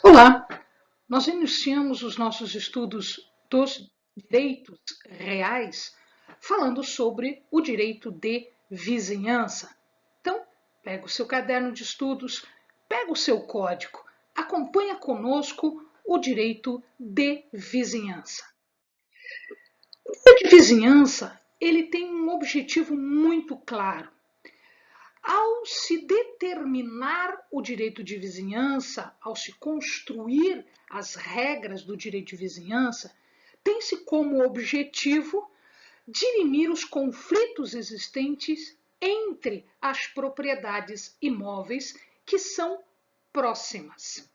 Olá! Nós iniciamos os nossos estudos dos direitos reais falando sobre o direito de vizinhança. Então, pega o seu caderno de estudos, pega o seu código, acompanha conosco o direito de vizinhança. O direito de vizinhança, ele tem um objetivo muito claro. Ao se determinar o direito de vizinhança, ao se construir as regras do direito de vizinhança, tem-se como objetivo dirimir os conflitos existentes entre as propriedades imóveis que são próximas.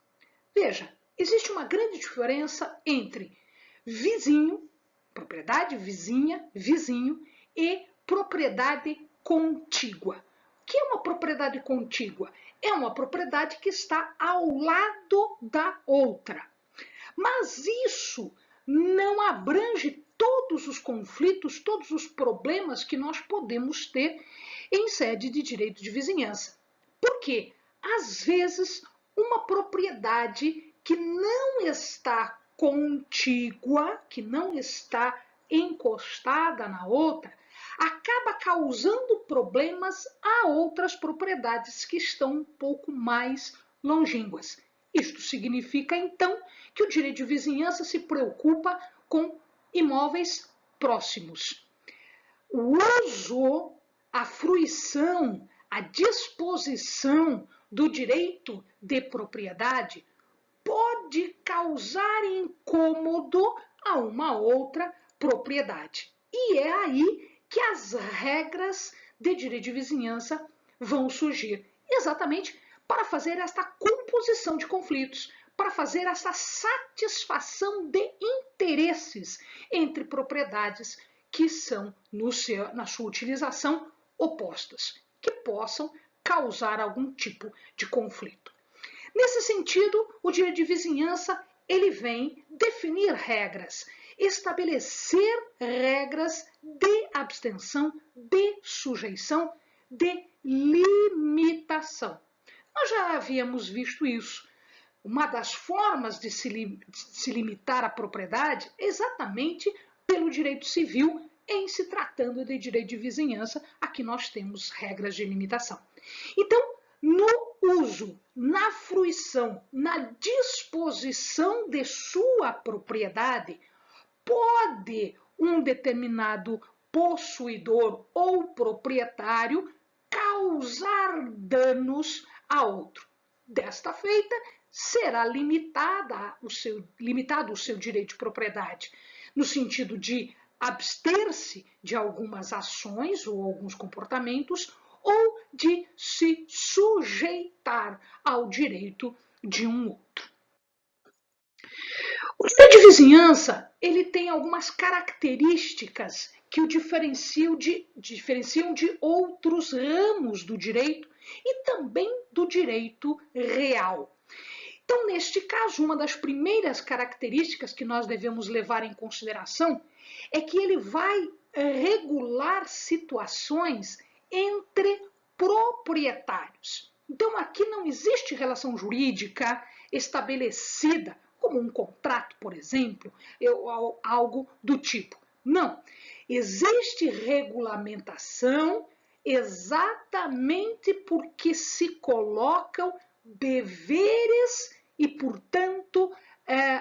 Veja, existe uma grande diferença entre vizinho, propriedade vizinha, vizinho, e propriedade contígua. O que é uma propriedade contígua? É uma propriedade que está ao lado da outra. Mas isso não abrange todos os conflitos, todos os problemas que nós podemos ter em sede de direito de vizinhança. Por quê? Às vezes, uma propriedade que não está contígua, que não está encostada na outra, acaba causando problemas a outras propriedades que estão um pouco mais longínquas. Isto significa, então, que o direito de vizinhança se preocupa com imóveis próximos. O uso, a fruição, a disposição do direito de propriedade pode causar incômodo a uma outra propriedade. E é aí que as regras de direito de vizinhança vão surgir, exatamente para fazer esta composição de conflitos, para fazer essa satisfação de interesses entre propriedades que são, na sua utilização, opostas, que possam causar algum tipo de conflito. Nesse sentido, o direito de vizinhança ele vem definir regras, estabelecer regras de abstenção, de sujeição, de limitação. Nós já havíamos visto isso. Uma das formas de se limitar a propriedade é exatamente pelo direito civil, em se tratando de direito de vizinhança, aqui nós temos regras de limitação. Então, no uso, na fruição, na disposição de sua propriedade, pode um determinado possuidor ou proprietário causar danos a outro. Desta feita, será limitado o seu direito de propriedade, no sentido de abster-se de algumas ações ou alguns comportamentos ou de se sujeitar ao direito de um outro. O direito de vizinhança ele tem algumas características que o diferenciam de outros ramos do direito e também do direito real. Então, neste caso, uma das primeiras características que nós devemos levar em consideração é que ele vai regular situações entre proprietários. Então, aqui não existe relação jurídica estabelecida, como um contrato, por exemplo, ou algo do tipo. Não. Existe regulamentação exatamente porque se colocam deveres e, portanto,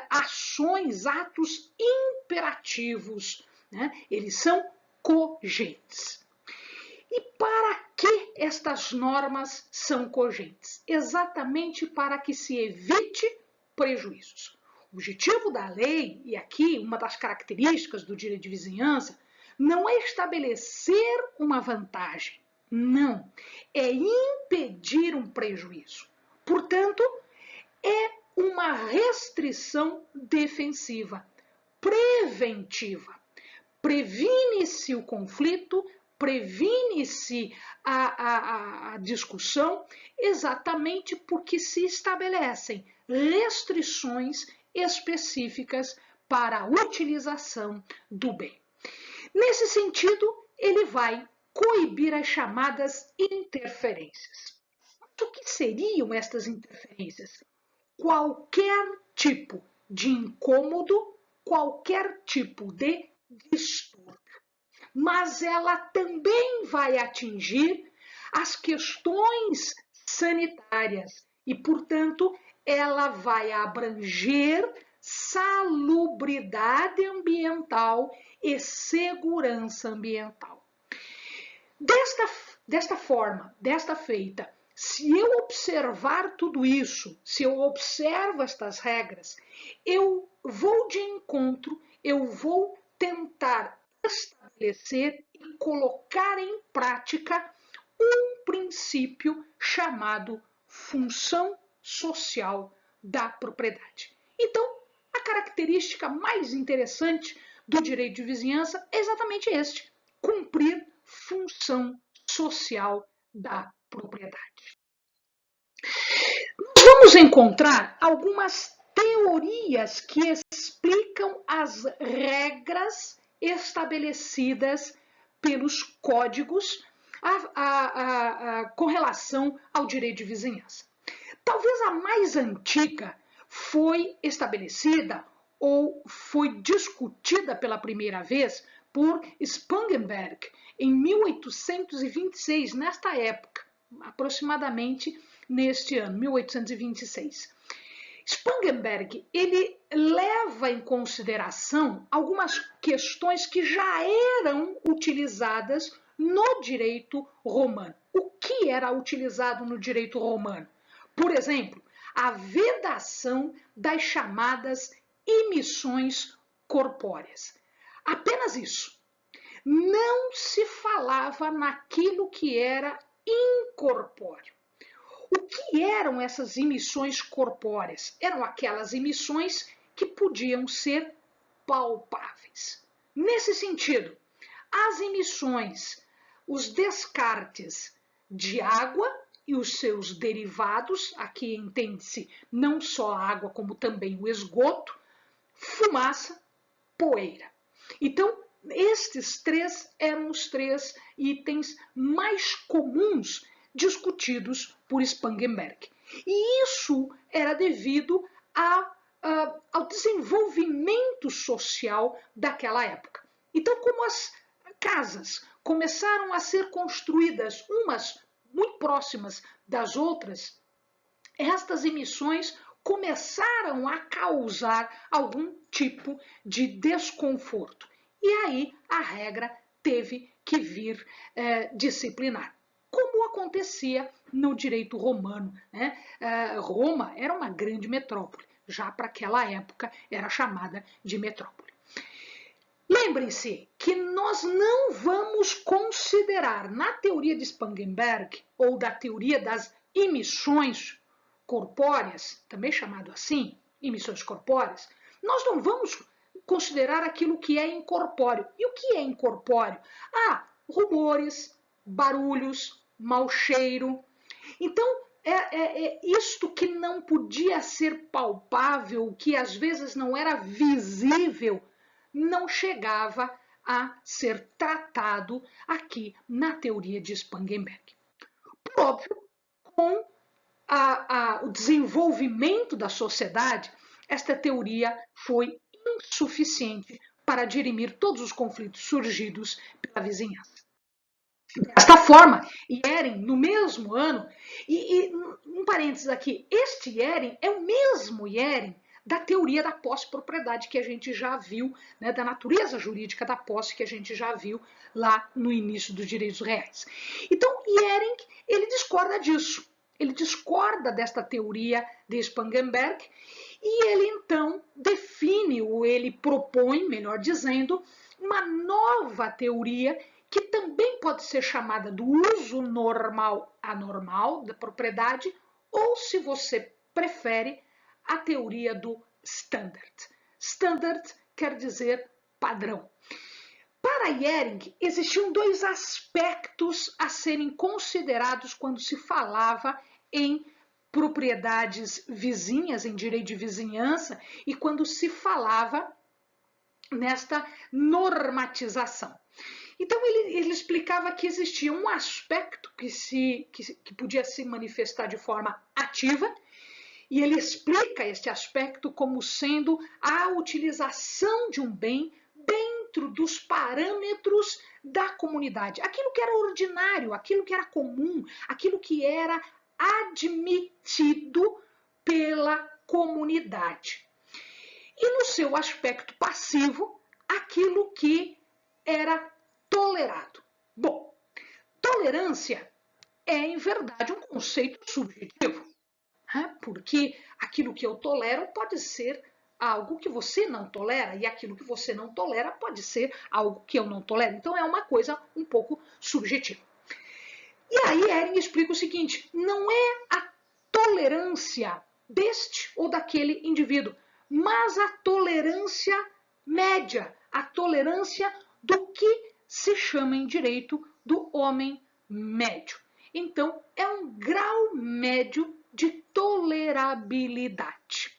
ações, atos imperativos, né? Eles são cogentes. E para que estas normas são cogentes? Exatamente para que se evite prejuízos. O objetivo da lei, e aqui uma das características do direito de vizinhança, não é estabelecer uma vantagem, não, é impedir um prejuízo. Portanto, é uma restrição defensiva, preventiva. Previne-se o conflito, previne-se a discussão, exatamente porque se estabelecem restrições específicas para a utilização do bem. Nesse sentido, ele vai coibir as chamadas interferências. Mas o que seriam estas interferências? qualquer tipo de incômodo, qualquer tipo de distúrbio. Mas ela também vai atingir as questões sanitárias e, portanto, ela vai abranger salubridade ambiental e segurança ambiental. Desta forma, desta feita, se eu observar tudo isso, se eu observo estas regras, eu vou de encontro, eu vou tentar estabelecer e colocar em prática um princípio chamado função social da propriedade. Então, a característica mais interessante do direito de vizinhança é exatamente este: cumprir função social da propriedade. Vamos encontrar algumas teorias que explicam as regras estabelecidas pelos códigos com relação ao direito de vizinhança. Talvez a mais antiga foi estabelecida ou foi discutida pela primeira vez por Spangenberg em 1826, nesta época, aproximadamente neste ano, 1826. Spangenberg, ele leva em consideração algumas questões que já eram utilizadas no direito romano. O que era utilizado no direito romano? Por exemplo, a vedação das chamadas emissões corpóreas. Apenas isso. Não se falava naquilo que era incorpóreo. O que eram essas emissões corpóreas? Eram aquelas emissões que podiam ser palpáveis. Nesse sentido, as emissões, os descartes de água e os seus derivados, aqui entende-se não só a água, como também o esgoto, fumaça, poeira. Então, estes três eram os três itens mais comuns discutidos por Spangenberg. E isso era devido ao desenvolvimento social daquela época. Então, como as casas começaram a ser construídas umas muito próximas das outras, estas emissões começaram a causar algum tipo de desconforto. E aí a regra teve que vir disciplinar, como acontecia no direito romano, né? Roma era uma grande metrópole, já para aquela época era chamada de metrópole. Lembrem-se que nós não vamos considerar na teoria de Spangenberg, ou da teoria das emissões corpóreas, também chamado assim, emissões corpóreas, nós não vamos considerar aquilo que é incorpóreo. E o que é incorpóreo? Rumores, barulhos, mau cheiro. Então, isto que não podia ser palpável, que às vezes não era visível, não chegava a ser tratado aqui na teoria de Spangenberg. Por óbvio, com o desenvolvimento da sociedade, esta teoria foi insuficiente para dirimir todos os conflitos surgidos pela vizinhança. Desta forma, Yering, no mesmo ano, e um parênteses aqui, este Yering é o mesmo Yering da teoria da posse-propriedade que a gente já viu, né, da natureza jurídica da posse que a gente já viu lá no início dos direitos reais. Então, Yering, ele discorda disso, ele discorda desta teoria de Spangenberg e ele então define, ou ele propõe, melhor dizendo, uma nova teoria que também pode ser chamada do uso normal anormal da propriedade, ou, se você prefere, a teoria do standard. Standard quer dizer padrão. Para Yering, existiam dois aspectos a serem considerados quando se falava em propriedades vizinhas, em direito de vizinhança, e quando se falava nesta normatização. Então, ele explicava que existia um aspecto que podia se manifestar de forma ativa e ele explica este aspecto como sendo a utilização de um bem dentro dos parâmetros da comunidade. Aquilo que era ordinário, aquilo que era comum, aquilo que era admitido pela comunidade. E no seu aspecto passivo, aquilo que era tolerado. Bom, tolerância é, em verdade, um conceito subjetivo, né? Porque aquilo que eu tolero pode ser algo que você não tolera, e aquilo que você não tolera pode ser algo que eu não tolero. Então, é uma coisa um pouco subjetiva. E aí, Ehring explica o seguinte: não é a tolerância deste ou daquele indivíduo, mas a tolerância média, a tolerância do que se chama em direito do homem médio. Então, é um grau médio de tolerabilidade.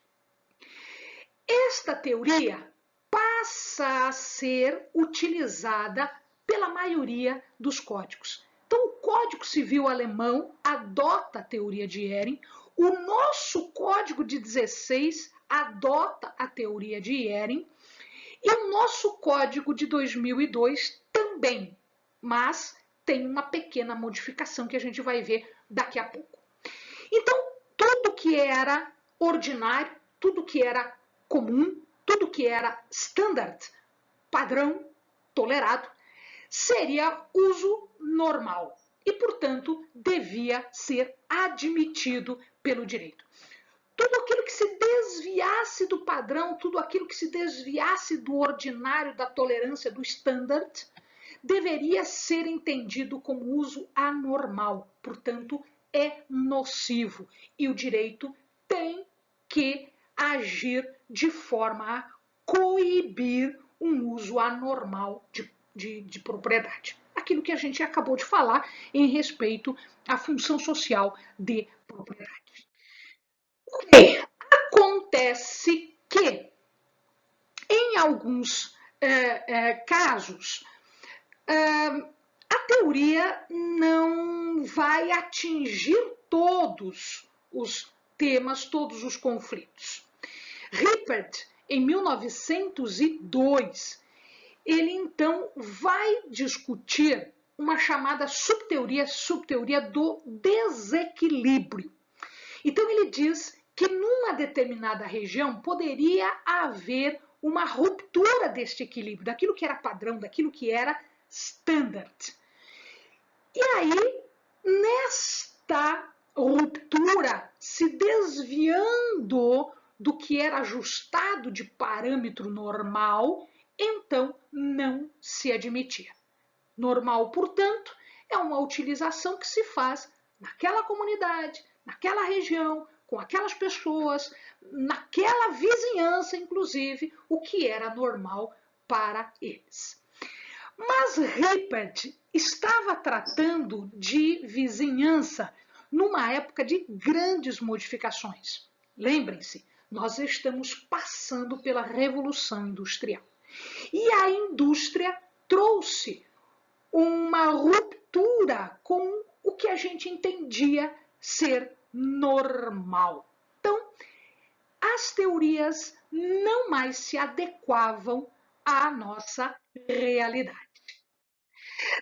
Esta teoria passa a ser utilizada pela maioria dos códigos. Então, o Código Civil alemão adota a teoria de Ehring, o nosso Código de 16 adota a teoria de Ehring e o nosso Código de 2002 também, mas tem uma pequena modificação que a gente vai ver daqui a pouco. Então, tudo que era ordinário, tudo que era comum, tudo que era standard, padrão, tolerado, seria uso normal e, portanto, devia ser admitido pelo direito. Tudo aquilo que se desviasse do padrão, tudo aquilo que se desviasse do ordinário, da tolerância, do standard, deveria ser entendido como uso anormal, portanto, é nocivo. E o direito tem que agir de forma a coibir um uso anormal de propriedade. Aquilo que a gente acabou de falar em respeito à função social de propriedade. Ok, acontece que em alguns casos a teoria não vai atingir todos os temas, todos os conflitos. Rippert, em 1902, ele então vai discutir uma chamada subteoria do desequilíbrio. Então ele diz que numa determinada região poderia haver uma ruptura deste equilíbrio, daquilo que era padrão, daquilo que era standard. E aí, nesta ruptura, se desviando do que era ajustado de parâmetro normal, então não se admitia. Normal, portanto, é uma utilização que se faz naquela comunidade, naquela região, com aquelas pessoas, naquela vizinhança, inclusive, o que era normal para eles. Mas Rippert estava tratando de vizinhança numa época de grandes modificações. Lembrem-se, nós estamos passando pela Revolução Industrial. E a indústria trouxe uma ruptura com o que a gente entendia ser normal. Então, as teorias não mais se adequavam à nossa realidade.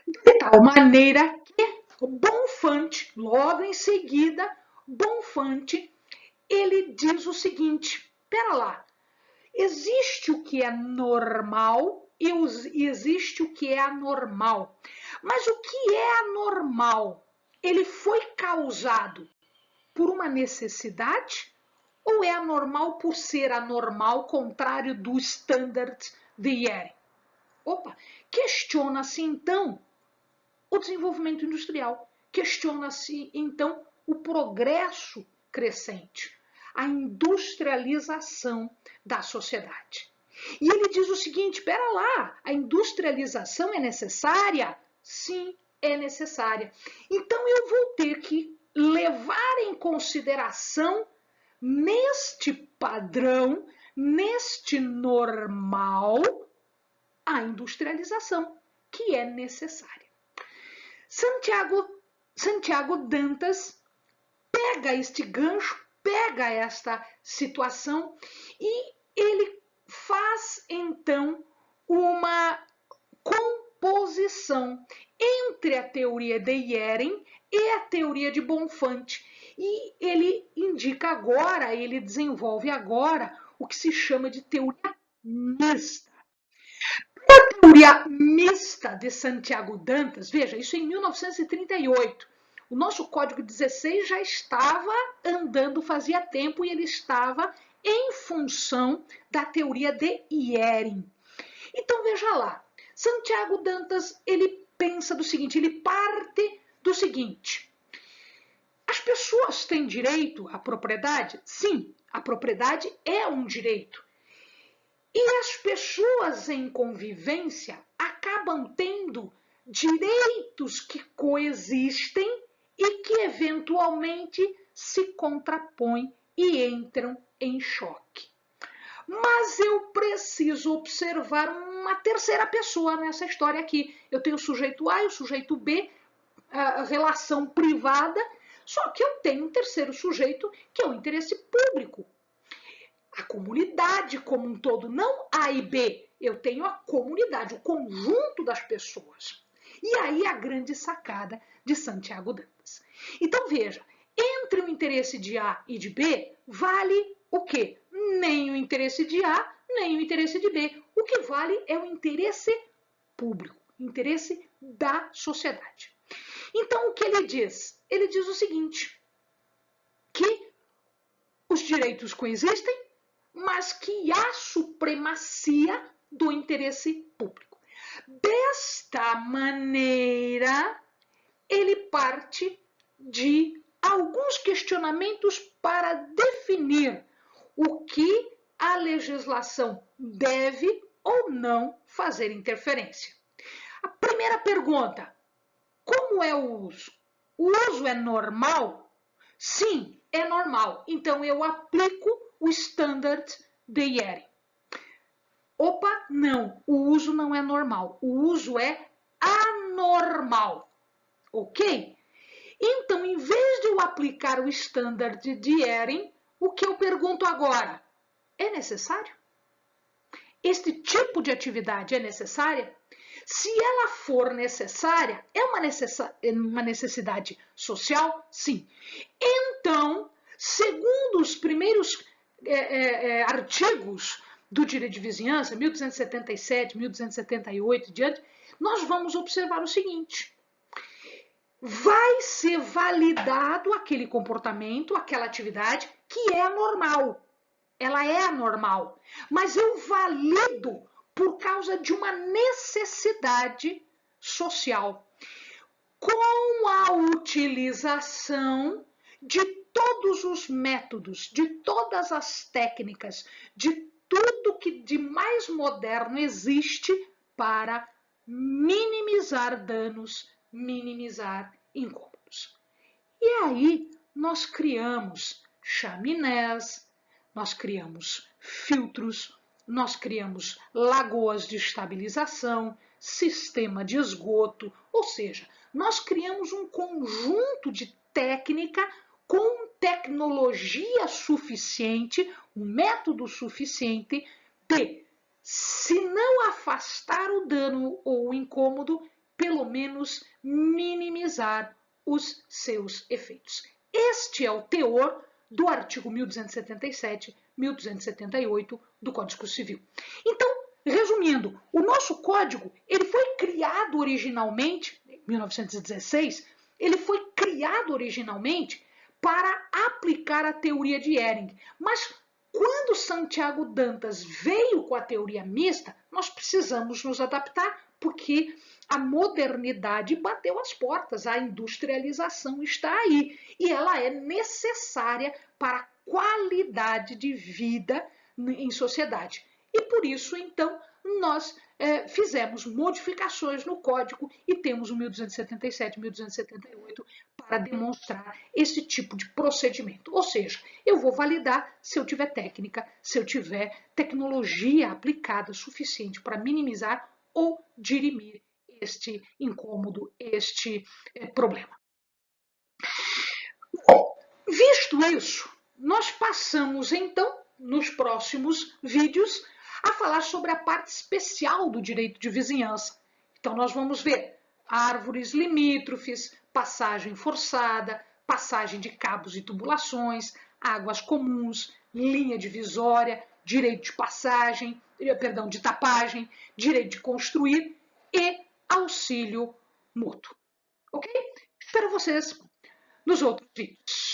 De tal maneira que Bonfante, logo em seguida, Bonfante, ele diz o seguinte: pera lá, existe o que é normal e existe o que é anormal. Mas o que é anormal? Ele foi causado por uma necessidade ou é anormal por ser anormal, contrário do standard de Ehring? Opa, questiona-se então o desenvolvimento industrial, questiona-se então o progresso crescente, a industrialização da sociedade. E ele diz o seguinte: espera lá, a industrialização é necessária? Sim, é necessária. Então eu vou ter que levar em consideração neste padrão, neste normal, a industrialização que é necessária. Santiago Dantas pega este gancho pega esta situação e ele faz então uma composição entre a teoria de Yeren e a teoria de Bonfante. E ele indica agora, ele desenvolve agora o que se chama de teoria mista. A teoria mista de Santiago Dantas, veja, isso em 1938. O nosso Código 16 já estava andando fazia tempo e ele estava em função da teoria de Yeren. Então veja lá, Santiago Dantas ele pensa do seguinte, ele parte do seguinte: as pessoas têm direito à propriedade? Sim, a propriedade é um direito. E as pessoas em convivência acabam tendo direitos que coexistem e que eventualmente se contrapõem e entram em choque. Mas eu preciso observar uma terceira pessoa nessa história aqui. Eu tenho o sujeito A e o sujeito B, a relação privada, só que eu tenho um terceiro sujeito que é o interesse público. A comunidade como um todo, não A e B. Eu tenho a comunidade, o conjunto das pessoas. E aí a grande sacada de Santiago Dantas. Então veja, entre o interesse de A e de B, vale o quê? Nem o interesse de A, nem o interesse de B. O que vale é o interesse público, o interesse da sociedade. Então o que ele diz? Ele diz o seguinte, que os direitos coexistem, mas que há supremacia do interesse público. Desta maneira, ele parte de alguns questionamentos para definir o que a legislação deve ou não fazer interferência. A primeira pergunta, como é o uso? O uso é normal? Sim, é normal. Então, eu aplico o standard de Yeren. Opa, não, o uso não é normal. O uso é anormal. Ok? Então, em vez de eu aplicar o standard de Yeren, o que eu pergunto agora? É necessário? Este tipo de atividade é necessária? Se ela for necessária, é uma necessidade social? Sim. Então, segundo os primeiros artigos do direito de vizinhança, 1277, 1278 e diante, nós vamos observar o seguinte: vai ser validado aquele comportamento, aquela atividade que é anormal. Ela é anormal, mas eu valido por causa de uma necessidade social, com a utilização de todos os métodos, de todas as técnicas, de tudo que de mais moderno existe para minimizar danos, minimizar incômodos. E aí nós criamos chaminés, nós criamos filtros, nós criamos lagoas de estabilização, sistema de esgoto, ou seja, nós criamos um conjunto de técnica com tecnologia suficiente, um método suficiente de, se não afastar o dano ou o incômodo, pelo menos minimizar os seus efeitos. Este é o teor do artigo 1277, 1278 do Código Civil. Então, resumindo, o nosso código ele foi criado originalmente, em 1916, ele foi criado originalmente para aplicar a teoria de Yeren. Mas quando Santiago Dantas veio com a teoria mista, nós precisamos nos adaptar, porque a modernidade bateu as portas, a industrialização está aí e ela é necessária para a qualidade de vida em sociedade. E por isso, então, nós fizemos modificações no código e temos o 1277 e 1278 para demonstrar esse tipo de procedimento. Ou seja, eu vou validar se eu tiver técnica, se eu tiver tecnologia aplicada suficiente para minimizar ou dirimir este incômodo, este problema. Bom, visto isso, nós passamos então, nos próximos vídeos, a falar sobre a parte especial do direito de vizinhança. Então nós vamos ver árvores limítrofes, passagem forçada, passagem de cabos e tubulações, águas comuns, linha divisória, direito de passagem, perdão, de tapagem, direito de construir e auxílio mútuo. Ok? Espero vocês nos outros vídeos.